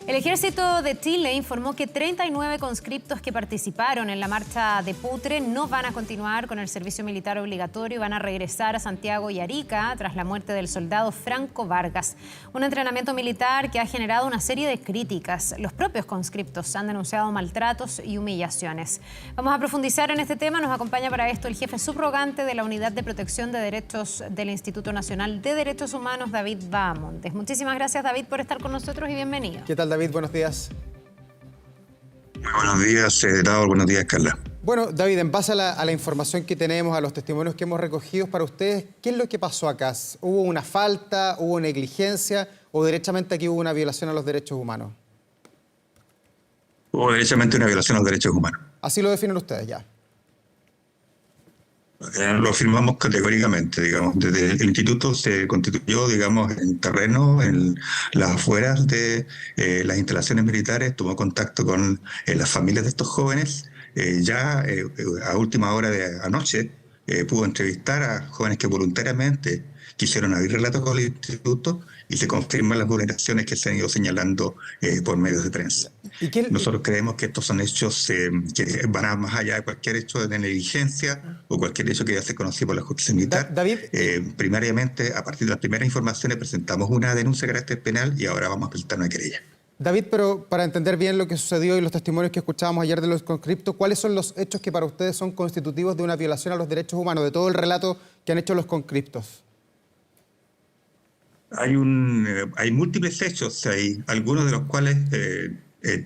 El ejército de Chile informó que 39 conscriptos que participaron en la marcha de Putre no van a continuar con el servicio militar obligatorio y van a regresar a Santiago y Arica tras la muerte del soldado Franco Vargas. Un entrenamiento militar que ha generado una serie de críticas. Los propios conscriptos han denunciado maltratos y humillaciones. Vamos a profundizar en este tema. Nos acompaña para esto el jefe subrogante de la Unidad de Protección de Derechos del Instituto Nacional de Derechos Humanos, David Bahamondes. Muchísimas gracias, David, por estar con nosotros y bienvenido. ¿Qué tal, David? Buenos días. Muy buenos días, Davor. Buenos días, Carla. Bueno, David, en base a la información que tenemos, a los testimonios que hemos recogido para ustedes, ¿qué es lo que pasó acá? ¿Hubo una falta, hubo negligencia o derechamente aquí hubo una violación a los derechos humanos? Hubo derechamente una violación a los derechos humanos. Así lo definen ustedes ya. Lo afirmamos categóricamente, digamos. Desde el instituto se constituyó, digamos, en terreno, en las afueras de las instalaciones militares, tomó contacto con las familias de estos jóvenes. A última hora de anoche pudo entrevistar a jóvenes que voluntariamente quisieron abrir relatos con el instituto y se confirman las vulneraciones que se han ido señalando por medios de prensa. Nosotros creemos que estos son hechos que van más allá de cualquier hecho de negligencia o cualquier hecho que ya se conocido por la justicia militar. David, primariamente, a partir de las primeras informaciones, presentamos una denuncia de carácter penal y ahora vamos a presentar una querella. David, pero para entender bien lo que sucedió y los testimonios que escuchábamos ayer de los conscriptos, ¿cuáles son los hechos que para ustedes son constitutivos de una violación a los derechos humanos, de todo el relato que han hecho los conscriptos? Hay múltiples hechos, algunos de los cuales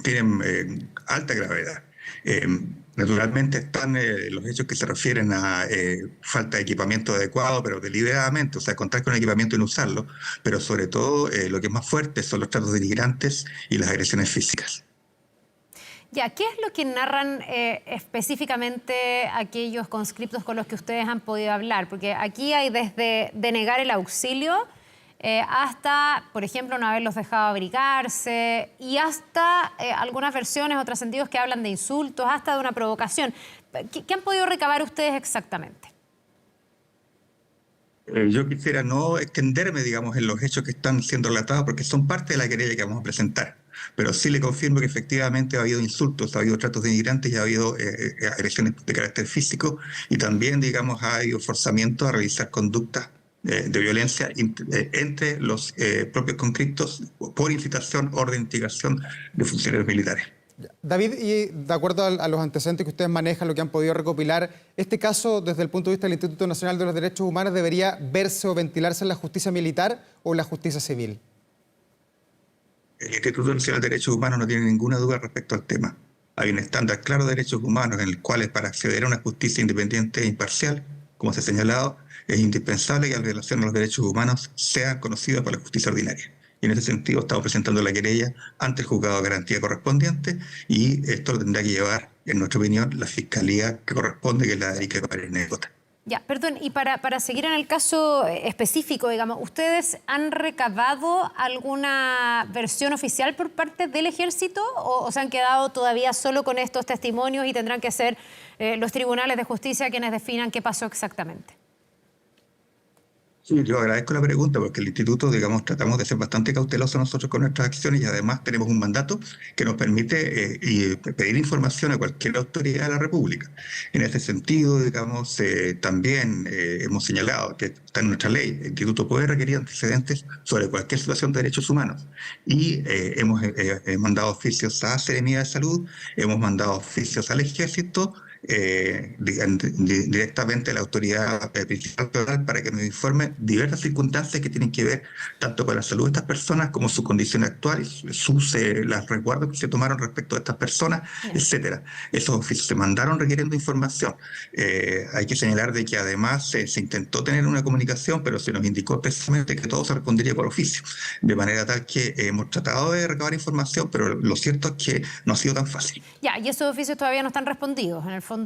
tienen alta gravedad. Naturalmente están los hechos que se refieren a falta de equipamiento adecuado, pero deliberadamente, o sea, contar con equipamiento y no usarlo, pero sobre todo lo que es más fuerte son los tratos denigrantes y las agresiones físicas. Ya, ¿qué es lo que narran específicamente aquellos conscriptos con los que ustedes han podido hablar? Porque aquí hay desde denegar el auxilio hasta, por ejemplo, no haberlos dejado abrigarse y hasta algunas versiones o trascendidos que hablan de insultos, hasta de una provocación. ¿Qué han podido recabar ustedes exactamente? Yo quisiera no extenderme, digamos, en los hechos que están siendo relatados porque son parte de la querella que vamos a presentar. Pero sí le confirmo que efectivamente ha habido insultos, ha habido tratos denigrantes y ha habido agresiones de carácter físico y también, digamos, ha habido forzamiento a realizar conductas de violencia entre los propios conscriptos por incitación, orden, instigación de funcionarios militares. David, y de acuerdo a los antecedentes que ustedes manejan, lo que han podido recopilar, ¿este caso, desde el punto de vista del Instituto Nacional de los Derechos Humanos, debería verse o ventilarse en la justicia militar o en la justicia civil? El Instituto Nacional de Derechos Humanos no tiene ninguna duda respecto al tema. Hay un estándar claro de derechos humanos en el cual para acceder a una justicia independiente e imparcial, como se ha señalado, es indispensable que la violación de los derechos humanos sea conocida por la justicia ordinaria. Y en ese sentido estamos presentando la querella ante el juzgado de garantía correspondiente y esto lo tendrá que llevar, en nuestra opinión, la fiscalía que corresponde, que es la de Arica y Parinacota. Ya, perdón, y para seguir en el caso específico, digamos, ¿ustedes han recabado alguna versión oficial por parte del ejército o se han quedado todavía solo con estos testimonios y tendrán que ser los tribunales de justicia quienes definan qué pasó exactamente? Sí, yo agradezco la pregunta porque el instituto, digamos, tratamos de ser bastante cautelosos nosotros con nuestras acciones y además tenemos un mandato que nos permite pedir información a cualquier autoridad de la República. En ese sentido, digamos, también hemos señalado que está en nuestra ley, el instituto puede requerir antecedentes sobre cualquier situación de derechos humanos y hemos mandado oficios a Seremía de Salud, hemos mandado oficios al Ejército, directamente a la autoridad principal federal para que nos informe diversas circunstancias que tienen que ver tanto con la salud de estas personas como su condición actual, los resguardos que se tomaron respecto a estas personas, etcétera. Esos oficios se mandaron requiriendo información. Hay que señalar de que además se intentó tener una comunicación, pero se nos indicó precisamente que todo se respondería por oficio, de manera tal que hemos tratado de recabar información, pero lo cierto es que no ha sido tan fácil. Ya, y esos oficios todavía no están respondidos. En el fondo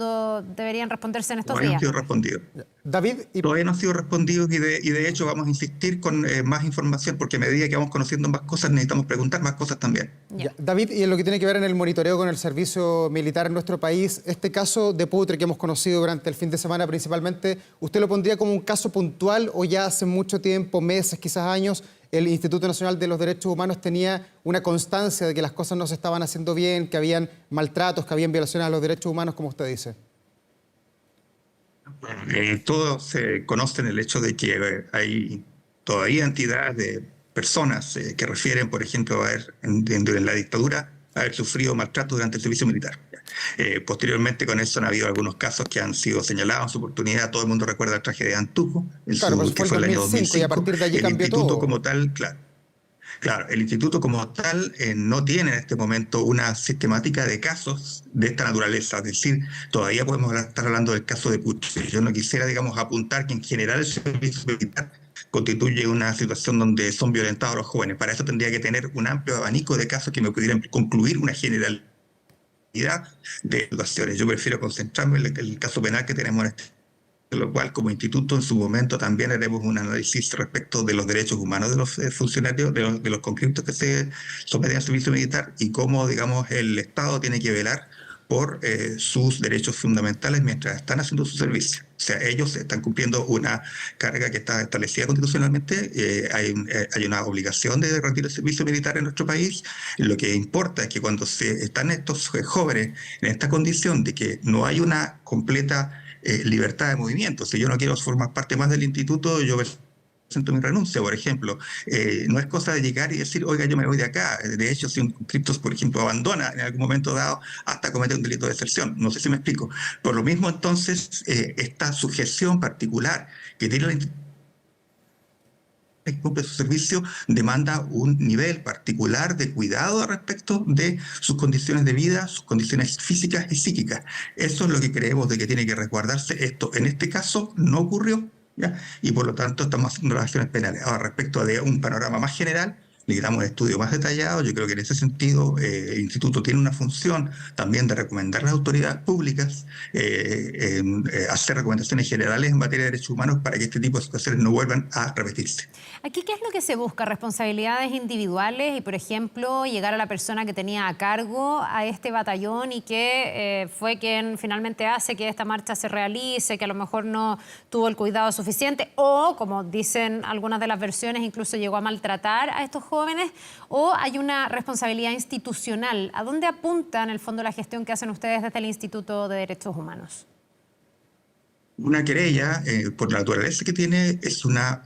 deberían responderse en estos días. No han sido respondidos. David, todavía no han sido respondidos y de hecho vamos a insistir con más información porque a medida que vamos conociendo más cosas necesitamos preguntar más cosas también. David, y en lo que tiene que ver en el monitoreo con el servicio militar en nuestro país, este caso de Putre que hemos conocido durante el fin de semana principalmente, ¿usted lo pondría como un caso puntual o ya hace mucho tiempo, meses, quizás años, el Instituto Nacional de los Derechos Humanos tenía una constancia de que las cosas no se estaban haciendo bien, que habían maltratos, que habían violaciones a los derechos humanos, como usted dice? Todos conocen el hecho de que hay todavía entidades de personas que refieren, por ejemplo, a en la dictadura, haber sufrido maltrato durante el servicio militar. Posteriormente, con eso han habido algunos casos que han sido señalados en su oportunidad. Todo el mundo recuerda la tragedia de Antuco, Que fue el año 2005, y a partir de allí el cambió instituto todo. como tal, claro, el instituto como tal no tiene en este momento una sistemática de casos de esta naturaleza. Es decir, todavía podemos estar hablando del caso de Puche. Yo no quisiera, digamos, apuntar que en general el servicio militar constituye una situación donde son violentados los jóvenes. Para eso tendría que tener un amplio abanico de casos que me pudieran concluir una generalidad de situaciones. Yo prefiero concentrarme en el caso penal que tenemos en este, lo cual como instituto en su momento también haremos un análisis respecto de los derechos humanos de los funcionarios, de los conscriptos que se someten al servicio militar y cómo, digamos, el Estado tiene que velar por sus derechos fundamentales mientras están haciendo su servicio. O sea, ellos están cumpliendo una carga que está establecida constitucionalmente. Hay una obligación de rendir el servicio militar en nuestro país. Lo que importa es que cuando se están estos jóvenes en esta condición de que no hay una completa libertad de movimiento, si yo no quiero formar parte más del instituto, yo presento mi renuncia, por ejemplo. No es cosa de llegar y decir, oiga, yo me voy de acá. De hecho, si un conscripto, por ejemplo, abandona en algún momento dado, hasta comete un delito de deserción. No sé si me explico. Por lo mismo, entonces, esta sujeción particular que tiene la institución que cumple su servicio demanda un nivel particular de cuidado respecto de sus condiciones de vida, sus condiciones físicas y psíquicas. Eso es lo que creemos de que tiene que resguardarse. Esto, en este caso, no ocurrió, ¿ya? Y por lo tanto estamos haciendo las acciones penales. Ahora, respecto de un panorama más general, necesitamos un estudio más detallado. Yo creo que en ese sentido el instituto tiene una función también de recomendar a las autoridades públicas, hacer recomendaciones generales en materia de derechos humanos para que este tipo de situaciones no vuelvan a repetirse. Aquí, ¿qué es lo que se busca? ¿Responsabilidades individuales y, por ejemplo, llegar a la persona que tenía a cargo a este batallón y que fue quien finalmente hace que esta marcha se realice, que a lo mejor no tuvo el cuidado suficiente o, como dicen algunas de las versiones, incluso llegó a maltratar a estos jóvenes? ¿O hay una responsabilidad institucional? ¿A dónde apunta en el fondo la gestión que hacen ustedes desde el Instituto de Derechos Humanos? Una querella, por la naturaleza que tiene, es una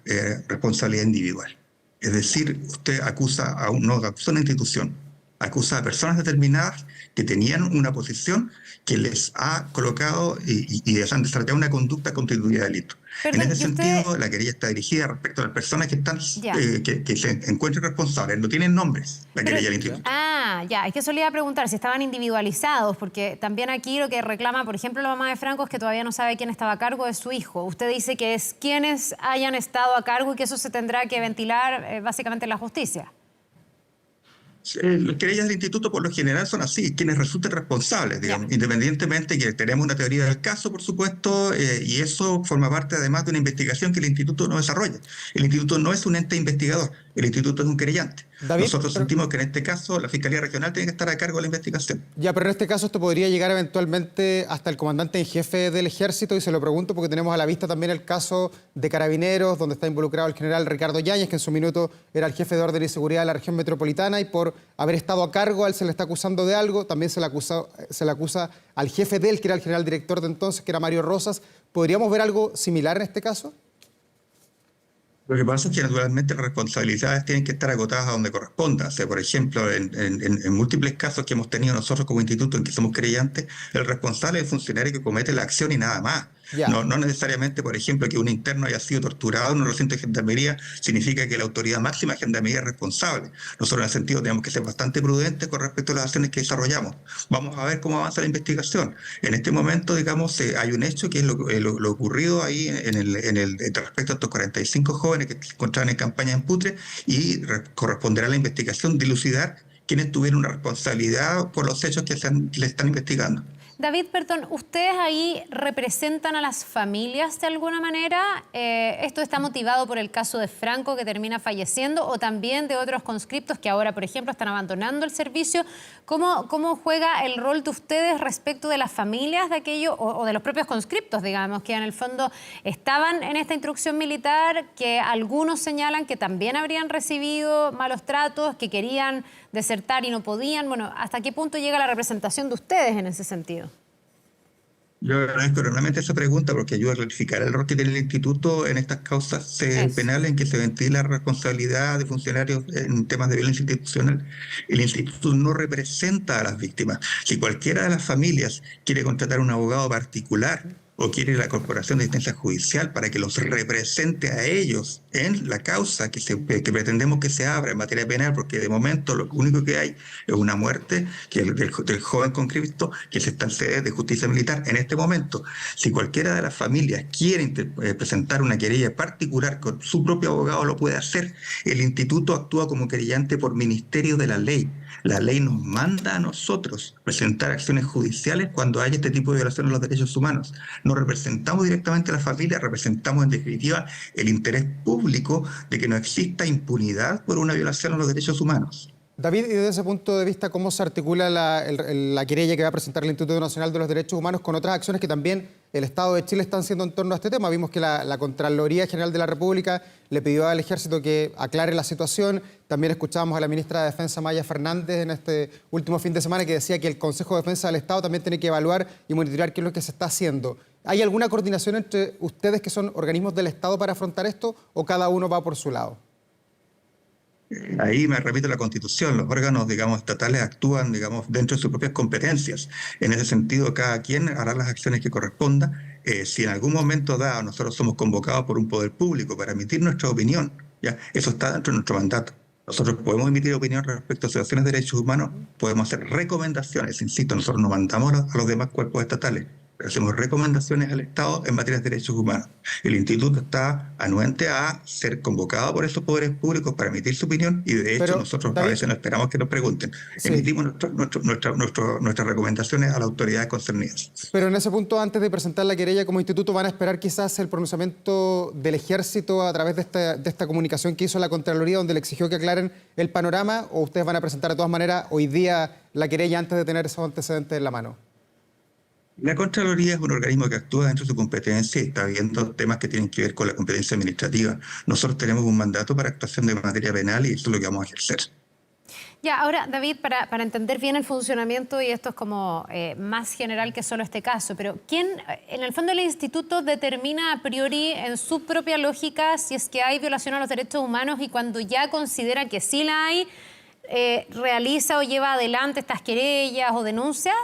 responsabilidad individual. Es decir, usted no acusa a una institución, acusa a personas determinadas que tenían una posición que les ha colocado y les han desarrollado una conducta constitutiva de delito. Perdón, en ese sentido, la querella está dirigida respecto a las personas que están que se encuentran responsables. No tienen nombres la querella del instituto. Es que eso le iba a preguntar si estaban individualizados, porque también aquí lo que reclama, por ejemplo, la mamá de Franco es que todavía no sabe quién estaba a cargo de su hijo. Usted dice que es quienes hayan estado a cargo y que eso se tendrá que ventilar básicamente en la justicia. Las querellas del instituto por lo general son así, quienes resulten responsables, digamos, independientemente que tenemos una teoría del caso, por supuesto, y eso forma parte además de una investigación que el instituto no desarrolla. El instituto no es un ente investigador, el instituto es un querellante. David, nosotros sentimos que en este caso la Fiscalía Regional tiene que estar a cargo de la investigación. Ya, pero en este caso esto podría llegar eventualmente hasta el comandante en jefe del Ejército, y se lo pregunto porque tenemos a la vista también el caso de Carabineros, donde está involucrado el general Ricardo Yáñez, que en su minuto era el jefe de orden y seguridad de la región metropolitana, y por haber estado a cargo, a él se le está acusando de algo. También se le acusa al jefe de él, que era el general director de entonces, que era Mario Rosas. ¿Podríamos ver algo similar en este caso? Lo que pasa es que naturalmente las responsabilidades tienen que estar acotadas a donde corresponda. O sea, por ejemplo, en múltiples casos que hemos tenido nosotros como instituto en que somos creyentes, el responsable es el funcionario que comete la acción y nada más. No necesariamente, por ejemplo, que un interno haya sido torturado en un recinto de gendarmería significa que la autoridad máxima de gendarmería es responsable. Nosotros en ese sentido tenemos que ser bastante prudentes con respecto a las acciones que desarrollamos. Vamos a ver cómo avanza la investigación. En este momento, digamos, hay un hecho que es lo ocurrido ahí respecto a estos 45 jóvenes que se encontraban en campaña en Putre, y corresponderá a la investigación dilucidar quienes tuvieron una responsabilidad por los hechos que le están investigando. David, perdón, ¿ustedes ahí representan a las familias de alguna manera? ¿Esto está motivado por el caso de Franco que termina falleciendo o también de otros conscriptos que ahora, por ejemplo, están abandonando el servicio? ¿Cómo juega el rol de ustedes respecto de las familias de aquello o de los propios conscriptos, digamos, que en el fondo estaban en esta instrucción militar, que algunos señalan que también habrían recibido malos tratos, que querían desertar y no podían? Bueno, ¿hasta qué punto llega la representación de ustedes en ese sentido? Yo agradezco enormemente esa pregunta porque ayuda a clarificar el rol que tiene el instituto en estas causas penales en que se ventila la responsabilidad de funcionarios en temas de violencia institucional. El instituto no representa a las víctimas. Si cualquiera de las familias quiere contratar un abogado particular o quiere la Corporación de Asistencia Judicial para que los represente a ellos en la causa que pretendemos que se abra en materia penal, porque de momento lo único que hay es una muerte del joven conscripto que se está en sede de justicia militar en este momento. Si cualquiera de las familias quiere presentar una querella particular con su propio abogado, lo puede hacer. El instituto actúa como querellante por ministerio de la ley. La ley nos manda a nosotros presentar acciones judiciales cuando hay este tipo de violaciones a los derechos humanos. No representamos directamente a la familia, representamos en definitiva el interés público de que no exista impunidad por una violación a los derechos humanos. David, y desde ese punto de vista, ¿cómo se articula la querella que va a presentar el Instituto Nacional de los Derechos Humanos con otras acciones que también el Estado de Chile está haciendo en torno a este tema? Vimos que la Contraloría General de la República le pidió al Ejército que aclare la situación. También escuchábamos a la ministra de Defensa, Maya Fernández, en este último fin de semana, que decía que el Consejo de Defensa del Estado también tiene que evaluar y monitorear qué es lo que se está haciendo. ¿Hay alguna coordinación entre ustedes, que son organismos del Estado, para afrontar esto, o cada uno va por su lado? Ahí me repito la Constitución, los órganos, digamos, estatales actúan, digamos, dentro de sus propias competencias. En ese sentido, cada quien hará las acciones que corresponda. Si en algún momento dado nosotros somos convocados por un poder público para emitir nuestra opinión, ya eso está dentro de nuestro mandato. Nosotros podemos emitir opinión respecto a situaciones de derechos humanos, podemos hacer recomendaciones, insisto, nosotros no mandamos a los demás cuerpos estatales, pero hacemos recomendaciones al Estado en materia de derechos humanos. El instituto está anuente a ser convocado por esos poderes públicos para emitir su opinión y de hecho nosotros a veces no esperamos que nos pregunten. Sí. Emitimos nuestras recomendaciones a las autoridades concernidas. Pero en ese punto, antes de presentar la querella como instituto, ¿van a esperar quizás el pronunciamiento del Ejército a través de esta comunicación que hizo la Contraloría, donde le exigió que aclaren el panorama, o ustedes van a presentar de todas maneras hoy día la querella antes de tener esos antecedentes en la mano? La Contraloría es un organismo que actúa dentro de su competencia y está viendo temas que tienen que ver con la competencia administrativa. Nosotros tenemos un mandato para actuación de materia penal y eso es lo que vamos a ejercer. Ya, ahora, David, para entender bien el funcionamiento, y esto es como más general que solo este caso, pero ¿quién, en el fondo, el instituto determina a priori en su propia lógica si es que hay violación a los derechos humanos, y cuando ya considera que sí la hay, realiza o lleva adelante estas querellas o denuncias?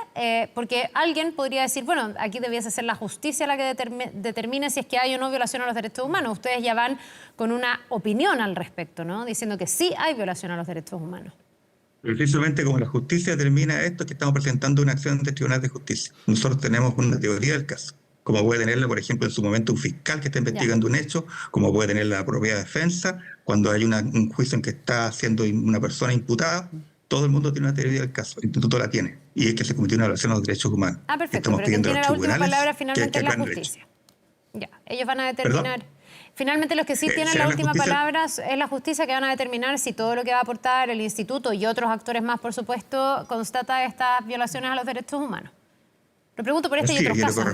Porque alguien podría decir, bueno, aquí debiese ser la justicia la que determine si es que hay o no violación a los derechos humanos. Ustedes ya van con una opinión al respecto, ¿no? Diciendo que sí hay violación a los derechos humanos. Precisamente como la justicia determina esto, que estamos presentando una acción de Tribunal de Justicia. Nosotros tenemos una teoría del caso, como puede tenerla, por ejemplo, en su momento un fiscal que está investigando un hecho, como puede tener la propia defensa, cuando hay un juicio en que está siendo una persona imputada. Todo el mundo tiene una teoría del caso, el instituto la tiene, y es que se cometió una violación a los derechos humanos. Ah, perfecto, estamos pero pidiendo quien tiene a los la última palabra tribunales finalmente es la justicia. Ya, ellos van a determinar... ¿Perdón? Finalmente, los que sí tienen la última palabra es la justicia, que van a determinar si todo lo que va a aportar el instituto y otros actores más, por supuesto, constata estas violaciones a los derechos humanos. Lo pregunto por este y otros casos.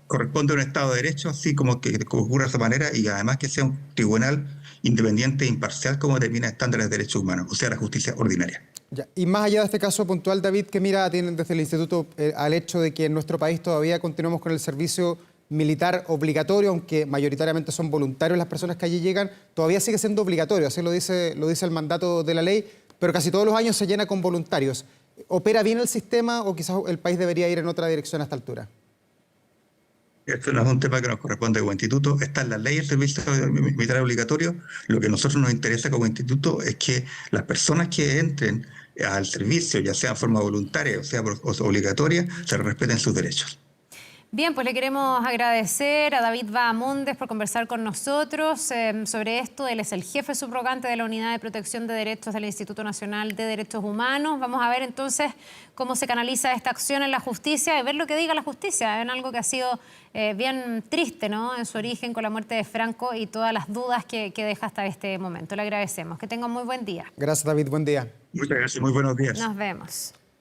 Corresponde a un Estado de Derecho, así como que ocurra de esa manera, y además que sea un tribunal independiente e imparcial como determina estándares de derechos humanos, o sea, la justicia ordinaria. Ya. Y más allá de este caso puntual, David, ¿qué mirada tienen desde el instituto al hecho de que en nuestro país todavía continuamos con el servicio militar obligatorio, aunque mayoritariamente son voluntarios las personas que allí llegan? Todavía sigue siendo obligatorio, así lo dice el mandato de la ley, pero casi todos los años se llena con voluntarios. ¿Opera bien el sistema o quizás el país debería ir en otra dirección a esta altura? Esto no es un tema que nos corresponde como instituto. Está en la ley del servicio militar obligatorio. Lo que a nosotros nos interesa como instituto es que las personas que entren al servicio, ya sea en forma voluntaria o sea obligatoria, se respeten sus derechos. Bien, pues le queremos agradecer a David Bahamondes por conversar con nosotros sobre esto. Él es el jefe subrogante de la Unidad de Protección de Derechos del Instituto Nacional de Derechos Humanos. Vamos a ver entonces cómo se canaliza esta acción en la justicia y ver lo que diga la justicia en algo que ha sido bien triste, ¿no?, en su origen con la muerte de Franco y todas las dudas que deja hasta este momento. Le agradecemos. Que tenga un muy buen día. Gracias, David. Buen día. Muchas gracias. Muy buenos días. Nos vemos.